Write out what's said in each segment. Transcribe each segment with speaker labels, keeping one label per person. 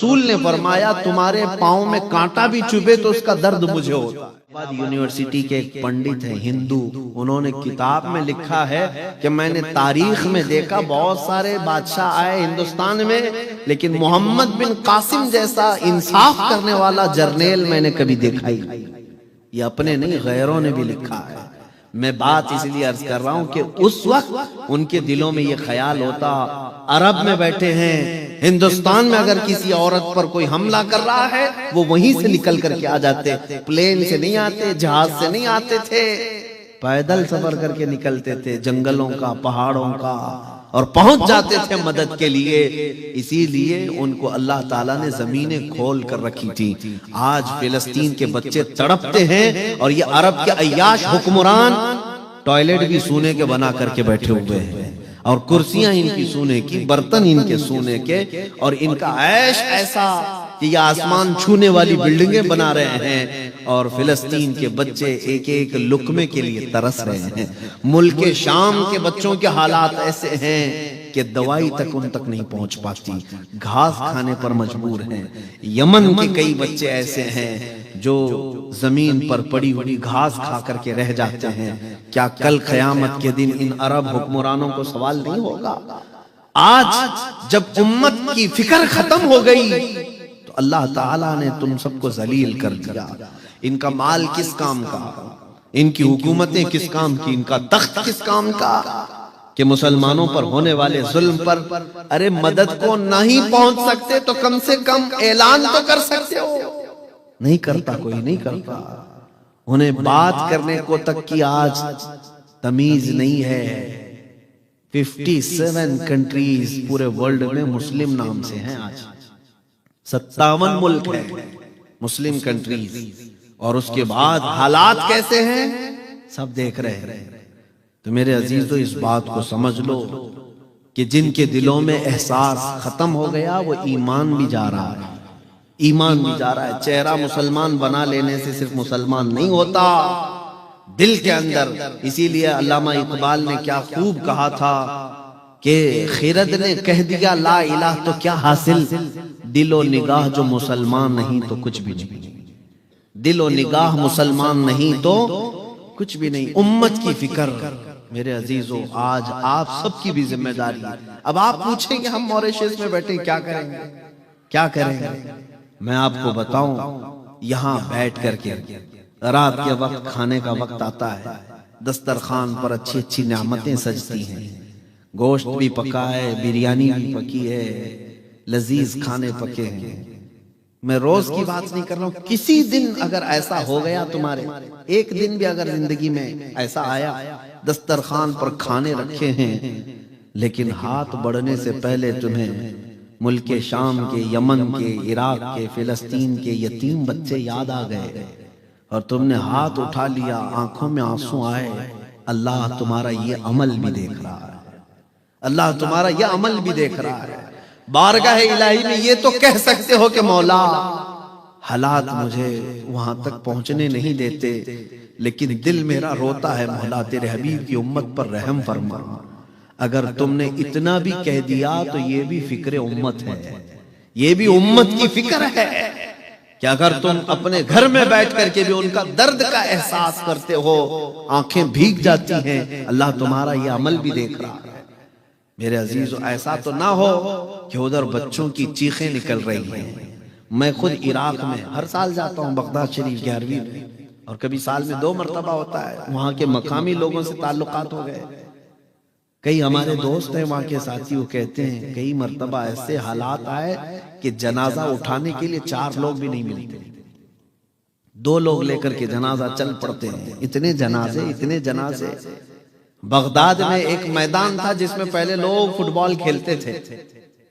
Speaker 1: रसूल ने फरमाया तुम्हारे पाँव में कांटा भी चुभे तो उसका दर्द मुझे होता है। यूनिवर्सिटी के एक पंडित हैं हिंदू, उन्होंने किताब में लिखा है कि मैंने तारीख में देखा बहुत सारे बादशाह आए हिंदुस्तान में, लेकिन मोहम्मद बिन कासिम जैसा इंसाफ करने वाला जर्नेल मैंने कभी देखा ही नहीं। ये अपने नहीं गैरों ने भी लिखा है। मैं बात इसलिए अर्ज कर रहा हूं कि उस वक्त उनके दिलों में ये ख्याल होता, अरब में बैठे हैं, हिंदुस्तान में अगर किसी औरत पर कोई हमला कर रहा है वो वहीं से निकल करके आ जाते, प्लेन से नहीं आते, जहाज से नहीं आते थे, पैदल सफर करके निकलते थे, जंगलों का, पहाड़ों का, और पहुंच जाते थे मदद के लिए। इसीलिए उनको अल्लाह ताला ने जमीनें खोल कर रखी थी। आज फिलिस्तीन के बच्चे तड़पते हैं और ये अरब के अय्याश हुक्मरान टॉयलेट भी सोने के बना करके बैठे हुए हैं, और कुर्सियां इनकी सोने की, बर्तन इनके सोने के, और इनका ऐश ऐसा कि ये आसमान छूने वाली बिल्डिंगें बना रहे हैं, और फिलिस्तीन के बच्चे एक एक लुकमे के लिए तरस रहे हैं। मुल्क शाम के बच्चों के हालात ऐसे हैं कि दवाई तक उन तक नहीं पहुंच पाती, घास खाने पर मजबूर हैं। यमन के कई बच्चे ऐसे हैं जो जमीन पर पड़ी हुई घास खा करके रह जाते हैं। क्या कल क़यामत के दिन इन अरब हुक्मरानों को सवाल नहीं होगा? आज जब उम्मत की फिक्र खत्म हो गई तो अल्लाह ताला ने तुम सबको जलील कर दिया। इनका माल किस काम का, इनकी हुकूमतें किस काम की, इनका तख्त किस काम का, कि मुसलमानों पर होने वाले जुल्म पर अरे मदद को नहीं पहुंच सकते तो कम से कम ऐलान तो कर सकते हो। नहीं करता, कोई नहीं करता। उन्हें बात करने को तक की आज तमीज नहीं है। 57 कंट्रीज पूरे वर्ल्ड में मुस्लिम नाम से हैं। आज 57 मुल्क हैं मुस्लिम कंट्रीज, और उसके बाद हालात कैसे हैं सब देख रहे हैं। तो मेरे अजीजों, इस बात को समझ लो कि जिनके दिलों में एहसास खत्म हो गया वो ईमान भी जा रहा है, ईमान भी जा रहा है। चेहरा मुसलमान बना लेने से सिर्फ मुसलमान नहीं होता, दिल के अंदर। इसीलिए अल्लामा इकबाल ने क्या खूब कहा था कि खिरद ने कह दिया ला इलाह तो क्या हासिल, दिलो निगाह जो मुसलमान नहीं तो कुछ भी नहीं। दिलो निगाह मुसलमान नहीं तो कुछ भी नहीं। उम्मत की फिक्र मेरे अजीजों आज आप सबकी भी जिम्मेदारी है। अब आप पूछेंगे हम मॉरिशस में बैठे क्या करेंगे, क्या करेंगे? मैं आपको बताऊं, यहाँ बैठ करके रात के वक्त खाने का वक्त आता है, दस्तरखान पर अच्छी अच्छी नेमतें सजती हैं, गोश्त भी पका है, बिरयानी भी पकी है, लजीज खाने पके हैं। मैं रोज की बात नहीं कर रहा हूं, किसी दिन अगर ऐसा हो गया तुम्हारे, एक दिन भी अगर जिंदगी में ऐसा आया, दस्तरखान पर खाने रखे हैं, लेकिन हाथ बढ़ने से पहले तुम्हें मुल्क शाम के, यमन के, इराक के, फिलिस्तीन के यतीम बच्चे याद आ गए और तुमने हाथ उठा लिया, आंखों में आंसू आए। अल्लाह तुम्हारा ये अमल भी देख रहा है, अल्लाह तुम्हारा ये अमल भी देख रहा है। बारगाह इलाही में ये तो कह सकते हो कि मौला हालात मुझे वहां तक पहुंचने नहीं देते, लेकिन दिल मेरा रोता है, मौला तेरे हबीब की उम्मत पर रहम फरमा। अगर तुमने इतना भी कह दिया तो ये भी फिक्र उम्मत है, ये भी उम्मत की फिक्र है कि अगर तुम अपने घर में बैठ करके भी उनका दर्द का एहसास करते हो, आंखें भीग जाती हैं, अल्लाह तुम्हारा ये अमल भी देख रहा है। मेरे अजीजों, ऐसा तो ना हो कि उधर बच्चों की चीखें निकल रही हैं। मैं खुद इराक में हर साल जाता हूँ, बगदाद शरीफ 11वीं में, और कभी साल में 2 मरतबा होता है। वहाँ के मकामी लोगों से ताल्लुकात हो गए, कई हमारे दोस्त हैं वहाँ के साथी, वो कहते हैं कई मरतबा ऐसे हालात आए कि जनाजा उठाने के लिए 4 लोग भी नहीं मिलते, 2 लोग लेकर के जनाजा चल पड़ते हैं। इतने जनाजे, इतने जनाजे। बगदाद में एक मैदान था जिसमें पहले लोग फुटबॉल खेलते थे,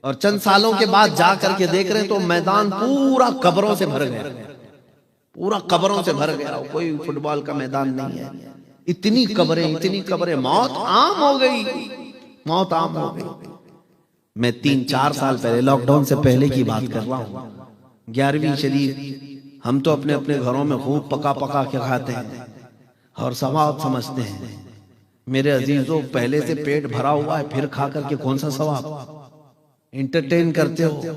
Speaker 1: और चंद सालों के बाद जा करके देख रहे हैं तो मैदान पूरा कब्रों से भर गया, पूरा कब्रों से भर गया, कोई फुटबॉल का मैदान नहीं है। इतनी कब्रें, इतनी कब्रें, मौत आम हो गई, मौत आम हो गई। मैं 3-4 साल पहले, लॉकडाउन से पहले की बात कर रहा हूँ, 11वीं शरीफ हम तो अपने अपने घरों में खूब पका पका के खाते हैं और सवाब समझते हैं। मेरे अजीजों, पहले से पेट भरा हुआ है, फिर खा करके कौन सा सवाब? एंटरटेन करते हो,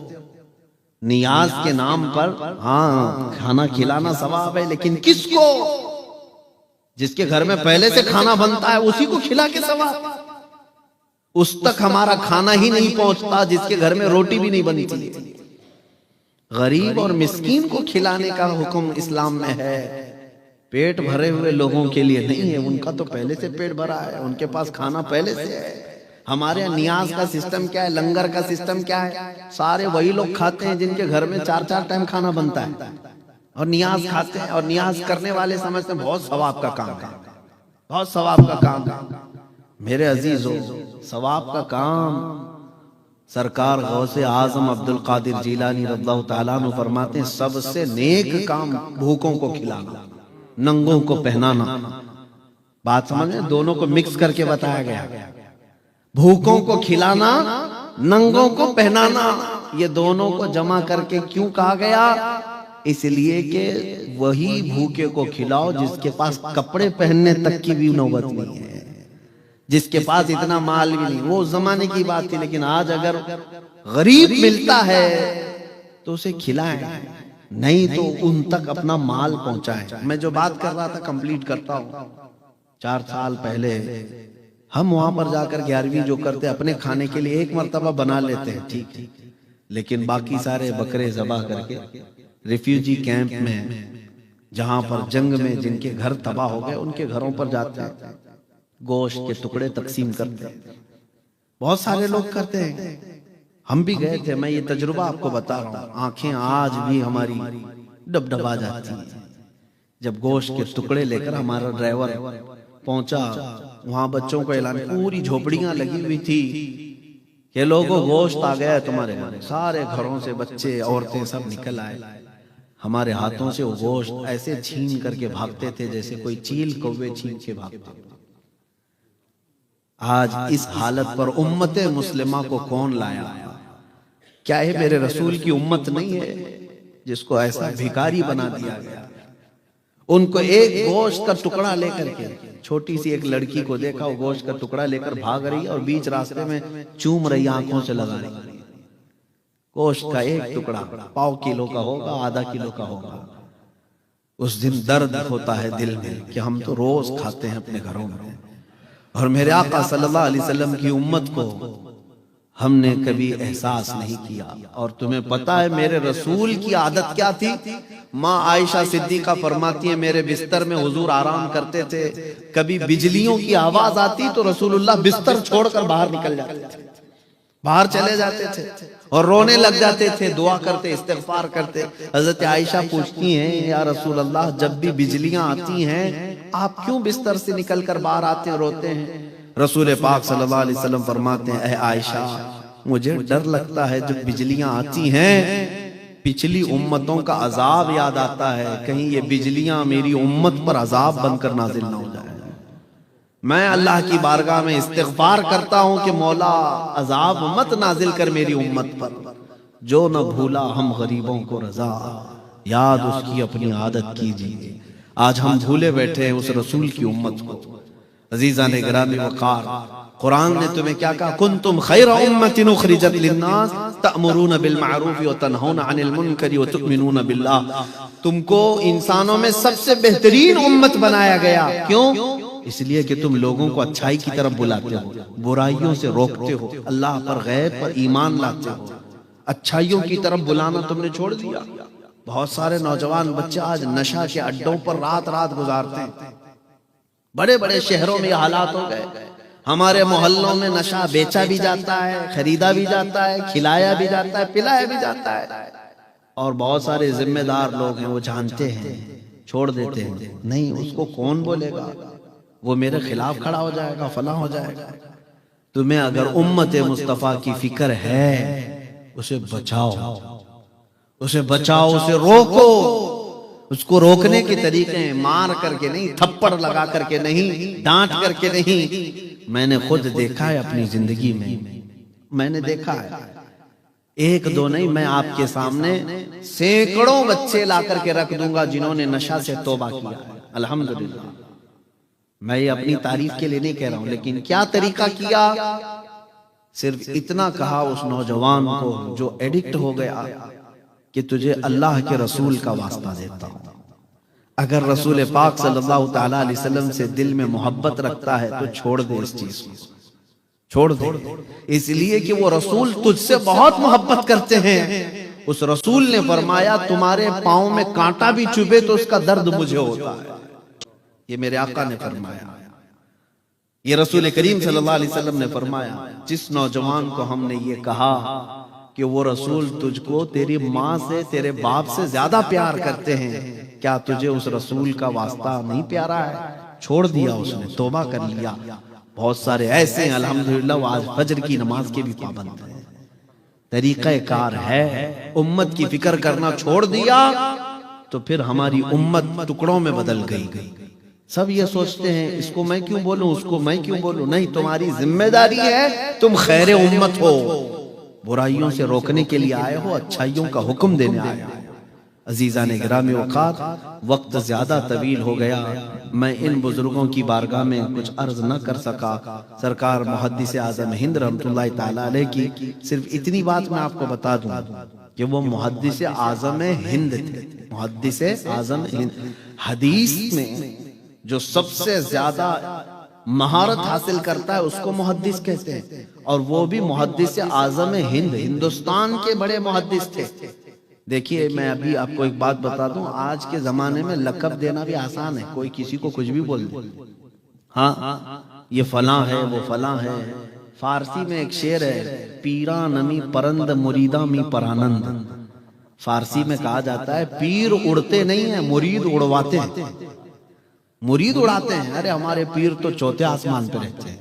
Speaker 1: नियाज के नाम पर हाँ खाना खिलाना सवाब है, लेकिन किसको? जिसके घर में पहले से खाना बनता है उसी को खिला के सवाब। उस तक हमारा खाना ही नहीं पहुंचता जिसके घर में रोटी भी नहीं बनती। गरीब और मिस्कीन को खिलाने का हुक्म इस्लाम में है, पेट भरे हुए लोगों के लिए नहीं है। उनका तो पहले से पेट भरा है, उनके पास खाना पहले से है। हमारे यहाँ नियाज का सिस्टम क्या है, लंगर का सिस्टम क्या है? सारे वही लोग खाते हैं जिनके घर में 4-4 टाइम खाना बनता है और नियाज खाते हैं। और नियाज करने वाले समझते हैं बहुत सवाब का काम है, बहुत सवाब का काम है। मेरे अजीजों, सवाब का काम सरकार गौसे आजम अब्दुल कादिर जीलानी रज़ियल्लाहु ताला अन्हु फरमाते हैं, सबसे नेक काम भूखों को खिलाना, नंगों को पहनाना। बात समझ में? दोनों को मिक्स करके बताया गया। भूखों को खिलाना, नंगों को पहनाना, ये दोनों को जमा करके क्यों कहा गया? इसलिए कि वही भूखे को खिलाओ जिसके पास कपड़े पहनने तक की भी नौबत नहीं है, जिसके पास इतना माल भी नहीं। वो उस जमाने की बात थी, लेकिन आज अगर गरीब मिलता है तो उसे खिलाएं, नहीं तो उन तक अपना माल पहुंचाएं। मैं जो बात कर रहा था कंप्लीट करता हूं। 4 साल पहले हम वहां पर जाकर 11वीं जो करते अपने खाने के लिए 1 मर्तबा बना लेते हैं, ठीक, लेकिन बाकी सारे बकरे ज़बह करके रिफ्यूजी कैंप में, जहां पर जंग में जिनके घर तबाह हो गए, उनके घरों पर जाते हैं, गोश्त के टुकड़े तकसीम करते हैं। बहुत सारे लोग करते हैं, हम भी गए थे। मैं ये तजुर्बा आपको बता रहा हूँ, आंखें आज भी हमारी डबडबा जाती हैं। जब गोश्त के टुकड़े लेकर हमारा ड्राइवर पहुंचा, वहां बच्चों को ऐलान, पूरी झोपड़ियां लगी हुई थी कि लोगों गोश्त आ गया है तुम्हारे घर। सारे घरों से बच्चे औरतें सब निकल आए। हमारे हाथों से वो गोश्त ऐसे छीन करके भागते थे जैसे कोई चील कौवे छीन के भागते। आज इस हालत पर उम्मते मुस्लिमा को कौन लाया? क्या है मेरे रसूल की उम्मत नहीं है जिसको ऐसा भिखारी बना दिया गया? उनको एक गोश्त का टुकड़ा लेकर के, छोटी सी एक लड़की को देखा, वो गोश्त का टुकड़ा लेकर भाग रही और बीच रास्ते में चूम रही, आंखों से लगा रही। गोश्त का एक टुकड़ा 1/4 किलो का होगा, आधा किलो का होगा। उस दिन दर्द होता है दिल में कि हम तो रोज खाते हैं अपने घरों में, और मेरे आका सल्लल्लाहु अलैहि वसल्लम की उम्मत को हमने कभी एहसास नहीं किया। और तुम्हें पता है मेरे रसूल की आदत क्या थी? माँ आयशा सिद्दीका फरमाती है, मेरे बिस्तर में हुजूर आराम करते थे, कभी बिजलियों की आवाज आती तो रसूलुल्लाह बिस्तर छोड़कर बाहर निकल जाते थे, बाहर चले जाते थे और रोने लग जाते थे, दुआ करते, इस्तिग़फ़ार करते। हजरत आयशा पूछती हैं, या रसूल अल्लाह, जब भी बिजलियां आती हैं आप क्यों बिस्तर से निकलकर बाहर आते हैं, रोते हैं? रसूल पाक सल्लल्लाहु अलैहि वसल्लम फरमाते हैं, आयशा, मुझे डर लगता है जब बिजलियां आती हैं पिछली उम्मतों का अजाब याद आता है, कहीं ये बिजलियां मेरी उम्मत पर अजाब बनकर नाजिल ना हो जाए। मैं अल्लाह की बारगाह में इस्तिग़फ़ार करता हूं कि मौला अजाब मत नाजिल कर मेरी उम्मत पर, जो न भूला हम गरीबों को रजा, याद उसकी अपनी आदत कीजिए। आज हम भूले बैठे हैं उस रसूल की उम्मत को। अजीज़ान गिरामी वक़ार, कुरान ने तुम्हें क्या कहा? कुंतुम खैरा उम्मतिन उखरिजत लिन्नास तअमुरूना बिल मारूफ व तनहौना अनिल मुनकर व तुमिनूना बिल्लाह। तुमको इंसानों में सबसे बेहतरीन उम्मत बनाया गया। क्यों? इसलिए कि तुम लोगों को अच्छाई की तरफ बुलाते हो, बुराइयों से रोकते हो, अल्लाह पर, गैब पर ईमान लाते हो। अच्छाइयों की तरफ बुलाना तुमने छोड़ दिया। बहुत सारे नौजवान बच्चे आज नशा के अड्डों पर रात रात गुजारते हैं। बड़े बड़े शहरों में हालात हो गए। हमारे मोहल्लों में नशा बेचा भी जाता है, खरीदा भी जाता है, खिलाया भी जाता है, पिलाया भी जाता है। और बहुत सारे जिम्मेदार लोग हैं, वो जानते हैं, छोड़ देते हैं। नहीं, उसको कौन बोलेगा, वो मेरे खिलाफ खड़ा हो जाएगा, फला हो जाएगा। तुम्हें अगर उम्मत मुस्तफा की फिक्र है, उसे बचाओ, उसे बचाओ, उसे रोको। उसको रोकने के तरीके हैं, मार करके नहीं, थप्पड़ लगा करके नहीं, डांट करके नहीं। मैंने खुद देखा है अपनी जिंदगी में, मैंने देखा है, 1-2 नहीं, मैं आपके सामने सैकड़ों बच्चे ला करके रख दूंगा जिन्होंने नशा से तौबा किया। अल्हम्दुलिल्लाह, मैं ये अपनी तारीफ के लिए नहीं कह रहा हूं, लेकिन क्या तरीका किया? सिर्फ इतना कहा उस नौजवान को जो एडिक्ट हो गया, कि तुझे अल्लाह के रसूल का वास्ता देता हूं, अगर रसूल पाक सल्लल्लाहु ताला अलैहि वसल्लम से दिल में मोहब्बत रखता है तो छोड़ दे इस चीज को, छोड़ दे, इसलिए कि वो रसूल तुझसे बहुत मोहब्बत करते हैं। उस रसूल ने फरमाया तुम्हारे पांव में कांटा भी चुभे तो उसका दर्द मुझे होता है। ये मेरे आका ने फरमाया, ये रसूल करीम सल्लल्लाहु अलैहि वसल्लम ने फरमाया। जिस नौजवान को हमने ये कहा कि वो रसूल तुझको तेरी माँ से तेरे बाप से ज्यादा प्यार करते हैं, क्या तुझे उस रसूल का वास्ता नहीं प्यारा है? छोड़ दिया उसने, तौबा कर लिया। बहुत सारे ऐसे हैं अल्हम्दुलिल्लाह आज फजर की नमाज के भी पाबंद हैं। तरीक़ा कार है, उम्मत की फिक्र करना छोड़ दिया तो फिर हमारी उम्मत टुकड़ों में बदल गई। सब ये सोचते हैं इसको मैं क्यों बोलूं, उसको मैं क्यों बोलूं। नहीं, तुम्हारी जिम्मेदारी है, तुम खैर उम्मत हो, बुराइयों से रोकने के लिए आए हो, अच्छाइयों का हुक्म देने आए हो। अजीजा ने गिरामी औकात, वक्त ज्यादा तवील हो गया, मैं इन बुजुर्गों की बारगाह में कुछ अर्ज न कर सका। सरकार मुहद्दिस आजम हिंद रहमतुल्लाह ताला अलैह की सिर्फ इतनी बात मैं आपको बता दूं कि वो मुहद्दिस आजम हिंद थे। मुहद्दिस आजम हिंद, हदीस में जो सबसे ज्यादा महारत हासिल करता है उसको मुहद्दिस कहते हैं, और वो भी मुहद्दिस आजम हिंद, हिंदुस्तान के बड़े मुहद्दिस थे। देखिए मैं अभी आपको एक बात बता दूं, आज के जमाने में लक़ब देना भी आसान है, कोई किसी को कुछ भी बोल दे, हाँ ये फलां है वो फलां है। फारसी में एक शेर है, पीरा नमी परंद मुरीदा मी परानंद। फारसी में कहा जाता है पीर उड़ते नहीं है, मुरीद उड़वाते हैं। मुरीद उड़ाते हैं, अरे हमारे पीर तो चौथे आसमान पे रहते हैं।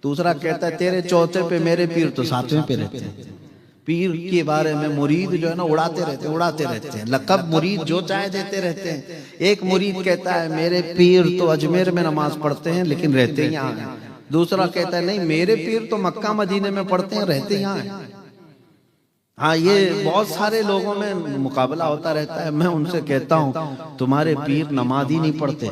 Speaker 1: दूसरा कहता है तेरे चौथे पे, मेरे पीर तो सातवें पे रहते हैं। पीर के बारे में मुरीद जो है ना उड़ाते रहते हैं। लक़ब मुरीद जो चाहे देते रहते हैं। एक मुरीद कहता है मेरे पीर तो अजमेर में नमाज पढ़ते हैं लेकिन रहते यहाँ हैं। दूसरा कहता है नहीं मेरे पीर तो मक्का मदीने में पढ़ते हैं, रहते यहाँ हैं। हाँ, ये बहुत सारे लोगों में मुकाबला होता रहता है। मैं उनसे कहता हूँ तुम्हारे पीर नमाज ही नहीं पढ़ते,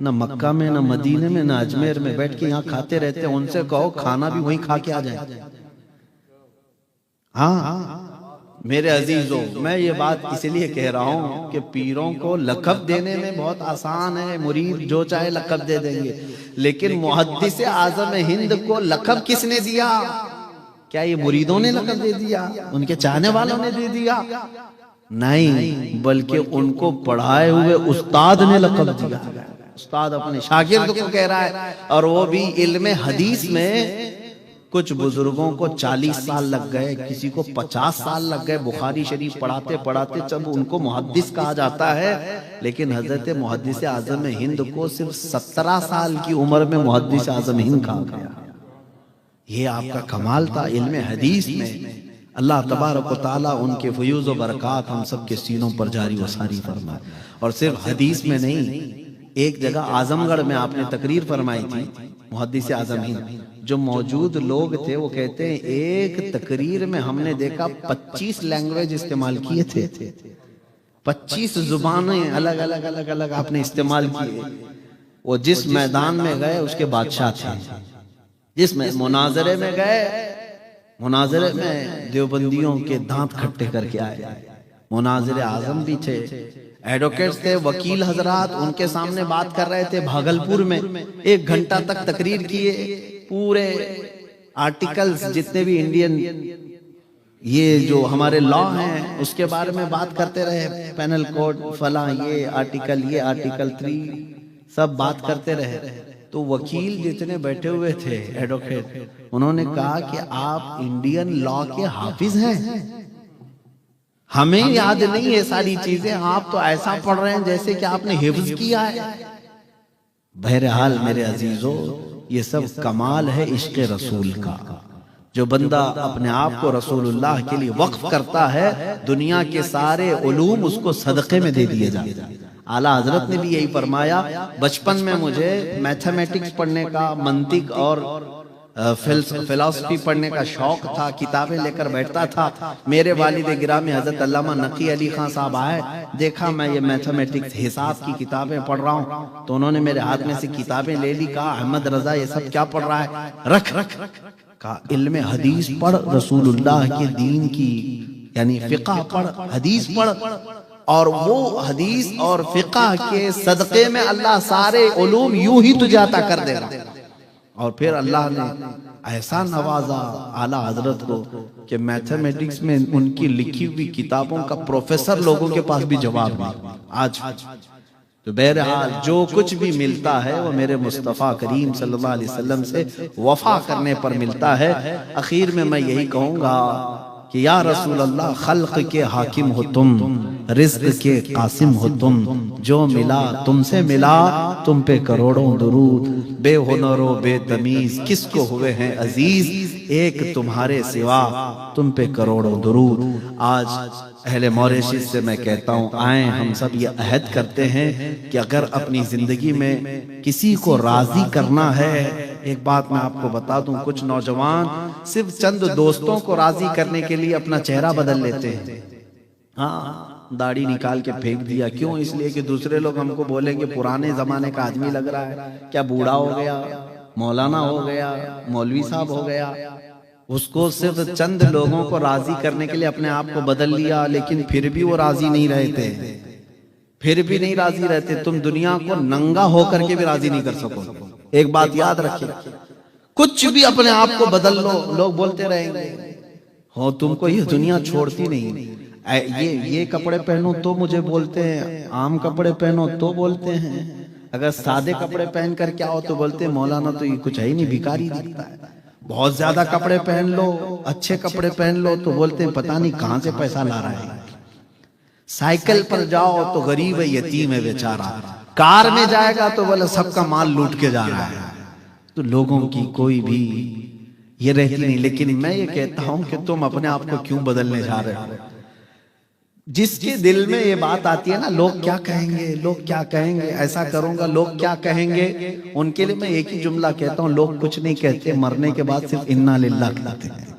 Speaker 1: न मक्का में न मदीने में न अजमेर में, बैठ के यहाँ खाते रहते हैं। उनसे कहो खाना भी वहीं खा के आ जाए। हाँ मेरे अजीजों, मैं ये बात इसलिए कह रहा हूँ कि पीरों को लक़ब देने में बहुत आसान है, मुरीद जो चाहे लक़ब दे देंगे। लेकिन मुहद्दिस आज़म हिंद को लक़ब किसने दिया? क्या ये मुरीदों ने लक़ब दे दिया, उनके चाहने वालों ने दे दिया? नहीं, बल्कि उनको पढ़ाए हुए उस्ताद ने लक़ब दिया। उस्ताद अपने शागिर्द को कह रहा है, और वो भी इल्म हदीस में कुछ बुजुर्गों को 40 साल लग गए, किसी को 50 साल लग गए बुखारी शरीफ पढ़ाते पढ़ाते, जब उनको मुहद्दिस कहा जाता है। लेकिन हजरत मुहद्दिस आज़म हिंद को सिर्फ 17 साल की उम्र में मुहद्दिस आज़म हिंद कहा गया। ये आपका कमाल था इल्म हदीस में। अल्लाह तबारक व तआला उनके फयूज़ व बरक़ात हम सब के सीनों पर जारी व सारी फरमाए। और सिर्फ हदीस में नहीं, एक जगह आजमगढ़ में आपने तकरीर फरमाई थी मुहद्दिस आज़म हिंद। जो मौजूद लोग थे वो कहते हैं एक तकरीर में हमने देखा 25 लैंग्वेज इस्तेमाल किए थे। 25 जुबानें अलग अलग अलग अलग आपने इस्तेमाल किए। वो जिस मैदान में गए उसके बादशाह थे, जिसमें मुनाजरे में गए, मुनाजरे में देवबंदियों के दांत खट्टे करके आए। मुनाजिर आजम भी थे, एडवोकेट्स थे, वकील हजरात उनके सामने बात कर रहे थे। भागलपुर में 1 घंटा तक तकरीर किए, पूरे आर्टिकल्स जितने भी इंडियन ये जो हमारे लॉ हैं उसके बारे में बात करते रहे। पैनल कोड फला, ये आर्टिकल 3 सब बात करते रहे। तो वकील जितने बैठे हुए थे एडवोकेट, उन्होंने कहा कि आप इंडियन लॉ के हाफिज हैं, हमें याद नहीं है सारी चीजें, आप तो ऐसा पढ़ रहे हैं जैसे कि आपने हिफ्ज किया है। बहरहाल मेरे अजीजों, ये सब कमाल है इश्क़ रसूल का। जो बंदा अपने आप को रसूलुल्लाह के लिए वक्फ करता है, दुनिया के सारे उलूम उसको सदक़े में दे दिए जाते हैं। आला हजरत ने भी यही फरमाया, बचपन में मुझे मैथमेटिक्स पढ़ने का, मंतिक और फिलॉसफी पढ़ने का शौक था, किताबें लेकर बैठता था। मेरे वालिद गिरामी हजरत अल्लामा नकी अली खान साहब आए, देखा मैं ये मैथमेटिक्स हिसाब की किताबें पढ़ रहा हूँ, तो उन्होंने मेरे हाथ में से किताबें ले ली। कहा अहमद रजा ये सब क्या पढ़ रहा है? रख रख। कहा इल्म हदीस पढ़, रसूलुल्लाह के दीन की यानी फिका पढ़, हदीस पढ़, और वो हदीस और फिका के सदक़े में अल्लाह सारे उलूम यूं ही तुझे अता कर देगा। और फिर अल्लाह ने ऐसा नवाजा आला हजरत को कि मैथमेटिक्स में उनकी लिखी हुई किताबों का प्रोफेसर लोगों के पास भी जवाब नहीं आज। तो बहरहाल जो कुछ भी मिलता है वो मेरे मुस्तफ़ा करीम सल्लल्लाहु अलैहि वसल्लम से वफा करने पर मिलता है। आखिर में मैं यही कहूँगा कि या रसूल अल्लाह, खल्क के हाकिम हो तुम, रिज़्क़ के कासिम हो तुम, जो मिला तुमसे मिला, तुम पे करोड़ों दुरूद, बेहुनरो बेतमीज किसको हुए हैं अजीज, एक तुम्हारे सिवा तुम पे करोड़ों दुरूद। आज अहले मॉरिशस से मैं कहता हूँ, आए हम सब ये अहद करते हैं कि अगर अपनी जिंदगी में किसी को राजी करना है, एक बात मैं आपको बता दूं, कुछ नौजवान सिर्फ चंद दोस्तों को राजी करने के लिए अपना चेहरा बदल लेते हैं। हाँ, दाढ़ी निकाल के फेंक दिया, क्यों? इसलिए कि दूसरे लोग हमको बोलेंगे पुराने जमाने का आदमी लग रहा है, क्या बूढ़ा हो गया, मौलाना हो गया, मौलवी साहब हो गया। उसको सिर्फ चंद लोगों को राजी करने के लिए अपने आप को बदल लिया, लेकिन फिर भी वो राजी नहीं रहते, फिर भी नहीं राजी रहते। तुम दुनिया को नंगा होकर के भी राजी नहीं कर सकोगे। एक बात याद रखिए, कुछ भी अपने आप को बदल लो, लोग बोलते रहेंगे हो तुमको ये दुनिया छोड़ती नहीं। ये कपड़े पहनो तो मुझे बोलते हैं, आम कपड़े पहनो तो बोलते हैं, अगर सादे कपड़े पहन कर क्या हो तो बोलते हैं मौलाना तो ये कुछ है ही नहीं, भिखारी दिखता है। बहुत ज्यादा कपड़े पहन लो, अच्छे कपड़े पहन लो तो बोलते हैं पता नहीं कहां से पैसा ला रहा है। साइकिल पर जाओ तो गरीब है, यतीम है बेचारा, कार में जाएगा तो बोले सबका माल लूट के जा रहा है। तो लोगों की कोई भी ये रहती नहीं। लेकिन मैं ये कहता हूं कि तुम अपने आप को क्यों बदलने जा रहे हो? जिसके दिल में ये बात आती है ना, लोग क्या कहेंगे, लोग क्या कहेंगे, ऐसा करूंगा लोग क्या कहेंगे, उनके लिए मैं एक ही जुमला कहता हूं, लोग कुछ नहीं कहते, मरने के बाद सिर्फ इन्ना लिल्लाह कहते हैं,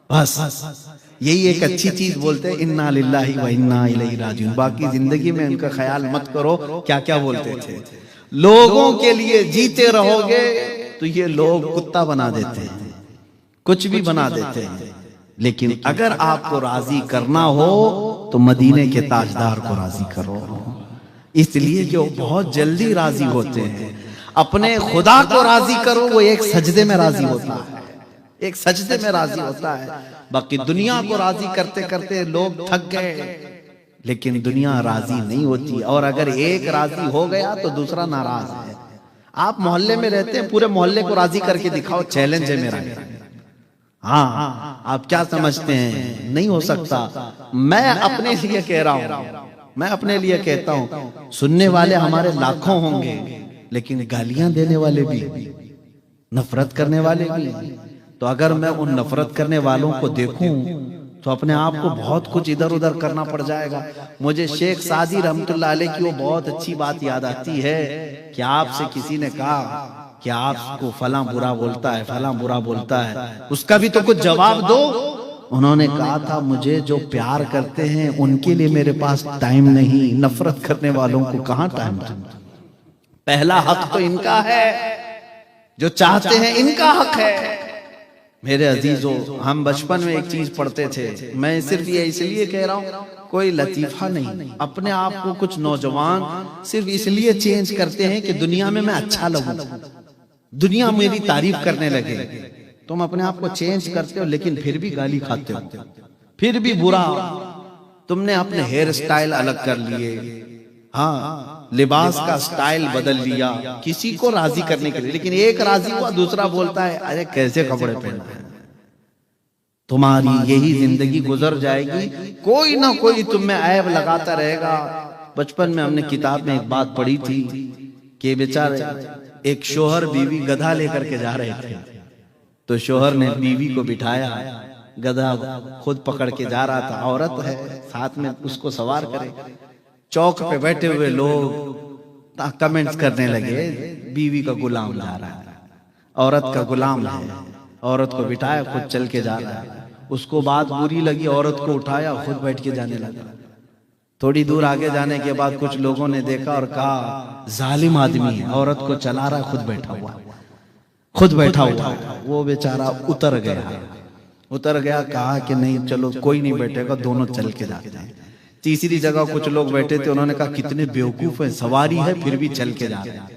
Speaker 1: बस यही एक अच्छी चीज बोलते हैं, इन्ना लिल्लाहि व इन्ना इलैहि राजिऊन। बाकी जिंदगी में उनका ख्याल मत करो क्या क्या बोलते थे। लोगों के लिए जीते रहोगे तो ये लोग कुत्ता बना देते हैं, कुछ भी बना देते हैं। लेकिन अगर आपको राजी करना हो तो मदीने के ताजदार को राजी करो, इसलिए कि वो बहुत जल्दी राजी होते हैं। अपने खुदा को राजी करो, वो एक सजदे में राजी होता है, एक सजदे में राजी होता है। बाकी दुनिया को राजी करते करते लोग थक गए, लेकिन दुनिया राजी नहीं होती। और अगर एक राजी हो गया तो दूसरा नाराज है। आप मोहल्ले में रहते हैं, पूरे मोहल्ले को राजी करके दिखाओ, चैलेंज है मेरा। हाँ, आप क्या समझते हैं? नहीं हो सकता। मैं अपने लिए कह रहा हूं, मैं अपने लिए कहता हूं, सुनने वाले हमारे लाखों होंगे, लेकिन गालियां देने वाले भी, नफरत करने वाले भी। तो अगर मैं उन नफरत करने वालों को देखूं तो अपने आप को बहुत कुछ इधर उधर करना पड़ जाएगा। मुझे शेख सादी रहमतुल्लाह अलैह की वो बहुत अच्छी बात याद आती है कि आपसे किसी ने कहा कि आपको फला बुरा बोलता है, फला बुरा बोलता है, उसका भी तो कुछ जवाब दो। उन्होंने कहा था, मुझे जो प्यार करते हैं उनके लिए मेरे पास टाइम नहीं, नफरत करने वालों को कहां टाइम। पहला हक तो इनका है, जो चाहते हैं इनका हक है। मेरे अजीजों, हम बचपन में एक चीज पढ़ते थे, मैं सिर्फ ये इसलिए कह रहा हूं, कोई लतीफा नहीं। अपने आप को कुछ नौजवान सिर्फ इसलिए चेंज करते हैं कि दुनिया में मैं अच्छा लगूं, दुनिया मेरी तारीफ करने लगे। तुम अपने आप को चेंज करते हो, लेकिन फिर भी गाली खाते हो, फिर भी बुरा। तुमने अपने हेयर स्टाइल अलग कर लिए, हाँ, लिबास का स्टाइल बदल लिया किसी को राजी करने के लिए, लेकिन एक राजी हुआ, दूसरा बोलता है अरे कैसे कपड़े पहना है। तुम्हारी यही जिंदगी गुजर जाएगी, कोई ना कोई तुम में ऐब लगाता रहेगा। बचपन में हमने किताब में एक बात पढ़ी थी कि बेचारे एक शोहर बीवी गधा लेकर के जा रहे थे, तो शोहर ने बीवी को बिठाया, गधा खुद पकड़ के जा रहा था, औरत है साथ में उसको सवार करे। चौक पे बैठे हुए लोग कमेंट्स करने लगे, बीवी का गुलाम जा रहा है, औरत का गुलाम है, औरत को बिठाया, खुद चल के जा रहा है। उसको बात बुरी लगी, औरत को उठाया, खुद बैठ के जाने लगा। थोड़ी दूर आगे जाने के बाद कुछ लोगों ने देखा और कहा जालिम आदमी है, औरत को चला रहा, खुद बैठा हुआ, खुद बैठा हुआ। वो बेचारा उतर गया। उतर गया, कहा कि नहीं चलो कोई नहीं बैठेगा, दोनों चल के जाते हैं। तीसरी जगह कुछ लोग बैठे थे, उन्होंने कहा कितने बेवकूफ हैं, सवारी है फिर भी चल के जा रहे हैं,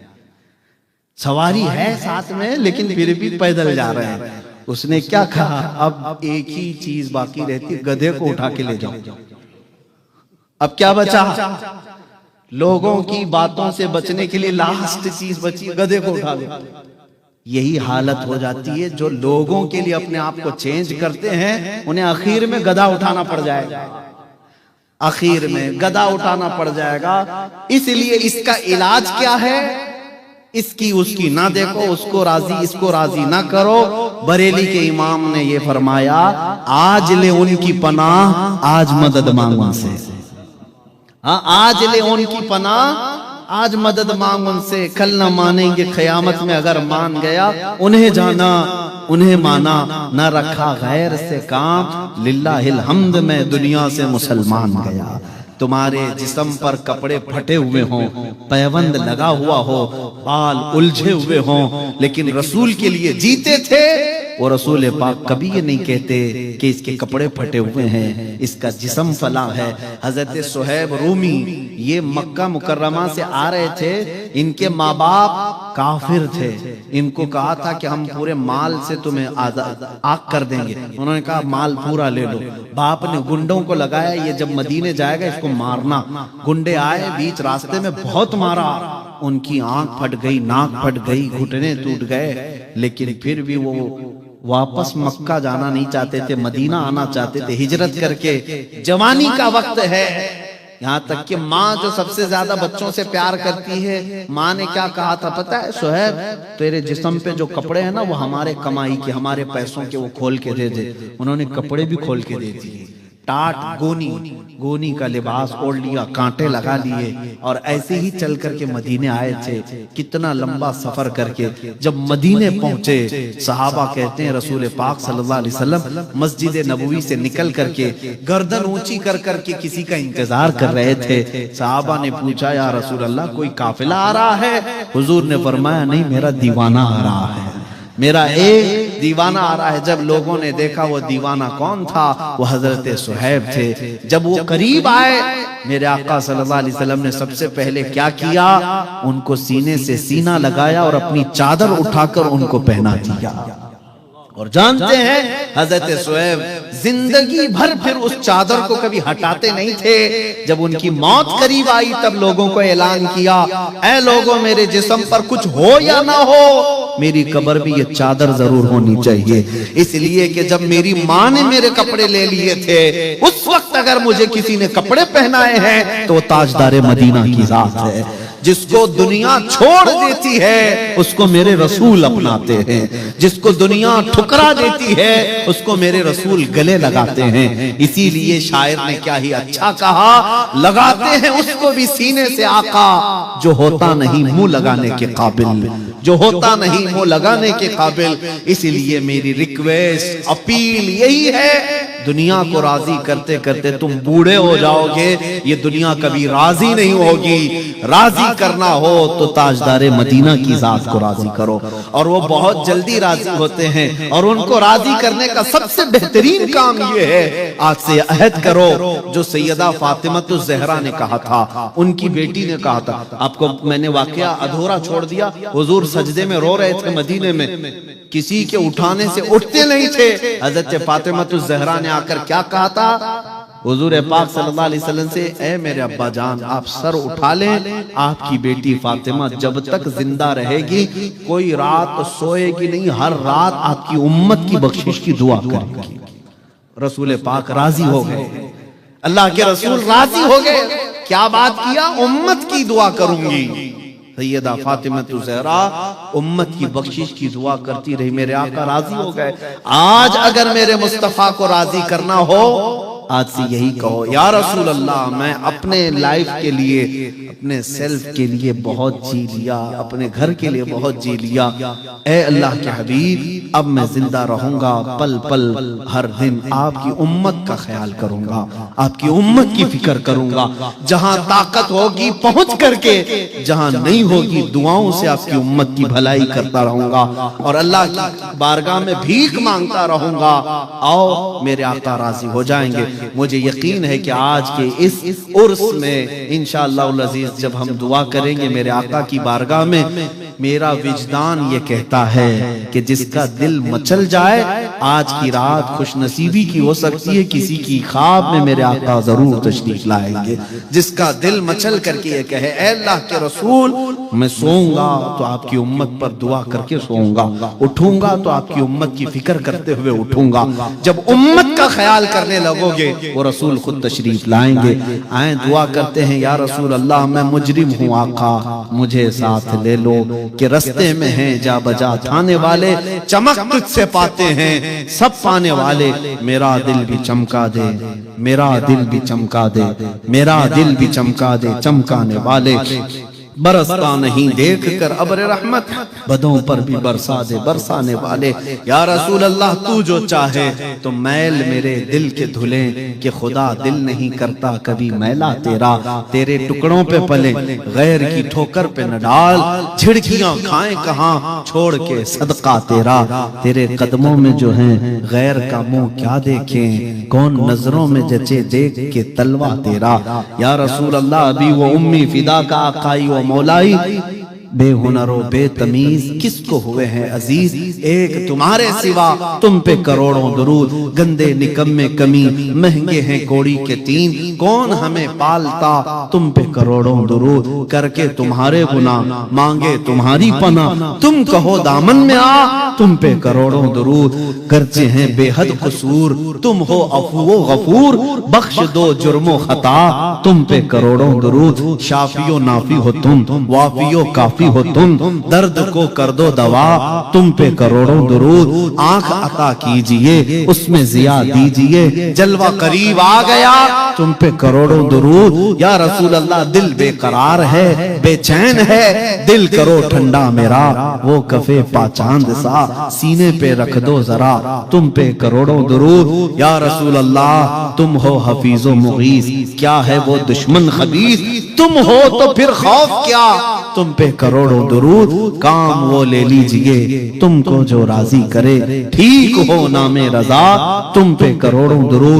Speaker 1: सवारी है साथ में लेकिन फिर भी पैदल जा रहे हैं। उसने क्या कहा, अब एक ही चीज बाकी रहती, गधे को उठा के ले जाओ। अब क्या बचा, लोगों की बातों से बचने के लिए लास्ट चीज बची, गधे को उठा लो। यही हालत हो जाती है, जो लोगों के लिए अपने आप को चेंज करते हैं उन्हें आखिर में गधा उठाना पड़ जाएगा, आखिर में गधा उठाना पड़ जाएगा। इसलिए इसका इलाज क्या है, इसकी उसकी ना देखो, उसको राजी इसको राजी ना करो। बरेली के इमाम ने ये फरमाया, आज ले उनकी पनाह, आज मदद मांग उनसे। हाँ, आज ले उनकी पनाह, आज मदद मांग उनसे। कल न मानेंगे क़यामत में, अगर मान गया उन्हें जाना उन्हें माना, न रखा गैर से काम, लिल्लाहिल हम्द में दुनिया से मुसलमान गया। तुम्हारे जिस्म पर कपड़े फटे हुए हों, पैबंद लगा हुआ हो, बाल उलझे हुए हों, लेकिन रसूल के लिए जीते थे, वो रसूल पाक कभी ये नहीं कहते कि इसके कपड़े फटे हुए हैं, इसका जिस्म फला है। हजरत सुहैब रूमी ये मक्का मुकर्रमा से आ रहे थे, इनके माँ बाप काफिर थे, इनको कहा था कि हम पूरे माल से तुम्हें आग कर देंगे। उन्होंने कहा माल पूरा ले लो। बाप ने गुंडों को लगाया, ये जब मदीने जाएगा इसको मारना। गुंडे आए, बीच रास्ते में बहुत मारा, उनकी आंख फट गई, नाक फट गई, घुटने टूट गए, लेकिन फिर भी वो वापस मक्का जाना नहीं चाहते थे, मदीना आना चाहते थे हिजरत करके। जवानी का वक्त है, यहाँ तक कि माँ जो सबसे ज्यादा बच्चों से प्यार करती है, माँ ने क्या कहा था पता है, सुहैब तेरे जिस्म पे जो कपड़े हैं ना, वो हमारे कमाई के, हमारे पैसों के, वो खोल के दे दे। उन्होंने कपड़े भी खोल के दे दिए, टाट गोनी का लिबास ओढ़ लिया, कांटे लगा लिए, और ऐसे ही चल करके मदीने आए थे। कितना लंबा सफर करके जब मदीने पहुंचे, सहाबा कहते हैं रसूल पाक सल्लल्लाहु अलैहि वसल्लम मस्जिद नबवी से निकल करके गर्दन ऊंची कर करके किसी का इंतजार कर रहे थे। सहाबा ने पूछा, या रसूल अल्लाह कोई काफिला आ रहा है? हुजूर ने फरमाया, नहीं, मेरा दीवाना आ रहा है, मेरा एक दीवाना आ रहा है। जब लोगों ने देखा वो दीवाना कौन था, वो हजरत सुहैब थे। जब वो करीब आए, मेरे आका सल्लल्लाहु अलैहि वसल्लम ने सबसे पहले क्या किया, उनको सीने से सीना लगाया और अपनी चादर उठाकर उनको पहना दिया। और जानते हैं हजरत सुहैब जिंदगी भर फिर उस चादर को कभी हटाते नहीं थे। जब उनकी मौत करीब आई, तब लोगों को ऐलान किया, ऐ लोगों, मेरे जिस्म पर कुछ हो या ना हो, मेरी कब्र भी ये चादर जरूर होनी चाहिए। इसलिए कि जब मेरी माँ ने मेरे कपड़े ले लिए थे, उस वक्त अगर मुझे किसी ने कपड़े पहनाए हैं तो ताजदारे मदीना की जात है। जिसको दुनिया छोड़ देती है उसको मेरे रसूल अपनाते हैं, जिसको दुनिया ठुकरा देती है उसको मेरे रसूल गले लगाते हैं। इसीलिए शायर ने क्या ही अच्छा कहा, लगाते हैं उसको भी सीने से आका, जो होता नहीं मुंह लगाने के काबिल, जो होता नहीं मुंह लगाने के काबिल। इसीलिए मेरी रिक्वेस्ट, अपील यही है, दुनिया को राजी करते करते तुम बूढ़े हो जाओगे, ये दुनिया कभी राजी नहीं होगी। राजी करना हो तो ताजदारे मदीना की जात को राजी करो, और वो बहुत जल्दी राजी होते हैं। और उनको राजी करने का सबसे बेहतरीन काम ये है, आज से अहद करो जो सैयदा फातिमतुज़ ज़हरा ने कहा था, उनकी बेटी ने कहा था। आपको मैंने वाकया अधूरा छोड़ दिया, हुजूर सजदे में रो रहे थे मदीने में, किसी के उठाने से उठते नहीं थे। हजरत फातिमतुज़ ज़हरा ने आकर क्या कहा था, हुजूर पाक सल्लल्लाहु अलैहि वसल्लम से, ऐ मेरे अब्बा जान, आप सर उठा लें, आपकी बेटी फातिमा जब तक जिंदा रहेगी कोई रात सोएगी नहीं, हर रात आपकी उम्मत की बख्शिश की दुआ करेगी। रसूल पाक राजी हो गए, अल्लाह के रसूल राजी हो गए। क्या बात किया, उम्मत की दुआ करूंगी। सैयदा फातिमतुज़ ज़हरा उम्मत की बख्शिश की दुआ करती रही, मेरे आका राजी हो गए। आज अगर मेरे मुस्तफा को राजी करना हो आज से यही कहो, या रसूल अल्लाह, मैं अपने लाइफ के लिए, अपने सेल्फ के लिए बहुत जी लिया, अपने घर के लिए बहुत जी लिया। ए अल्लाह के हबीब, अब मैं जिंदा रहूंगा, पल पल हर दिन आपकी उम्मत का ख्याल करूंगा, आपकी उम्मत की फिक्र करूंगा। जहां ताकत होगी पहुंच करके, जहां नहीं होगी दुआओं से आपकी उम्मत की भलाई करता रहूंगा और अल्लाह की बारगाह में भीख मांगता रहूंगा। आओ मेरे आका राजी हो जाएंगे। मुझे यकीन है कि आज के इस उर्स में इंशाअल्लाह अज़ीज जब हम दुआ करेंगे मेरे आका की बारगाह में, मेरा विजदान ये कहता है कि जिसका दिल मचल जाए, आज की रात खुशनसीबी की हो सकती है, किसी की ख्वाब में मेरे आका जरूर तशरीफ लाएंगे। जिसका दिल मचल करके ये कहे, ऐ अल्लाह के रसूल, मैं सोऊंगा तो आपकी उम्मत पर दुआ करके सोऊंगा, उठूंगा तो आपकी उम्मत की फिक्र करते हुए उठूंगा। जब उम्मत का ख्याल करने लगोगे वो रसूल खुद तशरीफ लाएंगे। आए दुआ करते हैं, या रसूल अल्लाह, मैं मुजरिम हूँ आका, मुझे साथ ले लो कि रस्ते में हैं जा बजा थाने वाले, चमक तुझसे पाते हैं सब पाने वाले। मेरा दिल भी चमका दे, मेरा दिल भी चमका दे, मेरा दिल भी चमका दे, चमकाने वाले। बरसता नहीं देख कर अब्र रहमत, बदों पर भी बरसा दे, बरसाने वाले। या रसूल अल्लाह, तू जो चाहे तो मैल मेरे दिल के धुले, कि खुदा दिल नहीं करता कभी मैला तेरा। तेरे टुकड़ों पे पले, गैर की ठोकर पे न डाल, झिड़कियां खाएं कहां छोड़ के सदका तेरा। तेरे कदमों में जो है गैर का मुंह क्या देखें, कौन नजरों में जचे देख के तलवा तेरा। या रसूल अल्लाह, अभी वो उम्मी फिदा का आकाई वो मौलाई, बेहुनरो बेतमीज किसको हुए हैं अजीज। एक तुम्हारे सिवा तुम पे करोड़ों दुरूद, गंदे निकम्मे कमी महंगे हैं कौड़ी के तीन। कौन हमें पालता, तुम पे करोड़ों दुरूद, करके तुम्हारे गुनाह मांगे तुम्हारी पना। तुम कहो दामन में आ, तुम पे करोड़ों दुरूद, करते हैं बेहद कसूर। तुम हो अफू गफूर, बख्श दो जुर्मो खता। तुम पे करोड़ों दुरूद, शाफियो नाफी हो तुम, वाफियो काफी हो तुम। दर्द को कर दो दवा, तुम पे करोड़ों दुरूद। आंख अता कीजिए, उसमें जिया दीजिए, जलवा करीब आ गया, तुम पे करोड़ों दुरूद। या रसूल अल्लाह, दिल बेकरार है, बेचैन है, दिल करो ठंडा मेरा। वो कफे पाचांद सा सीने पे रख दो जरा, तुम पे करोड़ों दुरूद। या रसूल अल्लाह, तुम हो हफीजो मुगीस, क्या है वो दुश्मन खबीस। तुम हो तो फिर खौफ क्या, तुम पे करोड़ों दुरूद। काम वो ले लीजिए, तुमको जो राजी करे, ठीक हो नामे रजा, तुम पे करोड़ों दुरूद।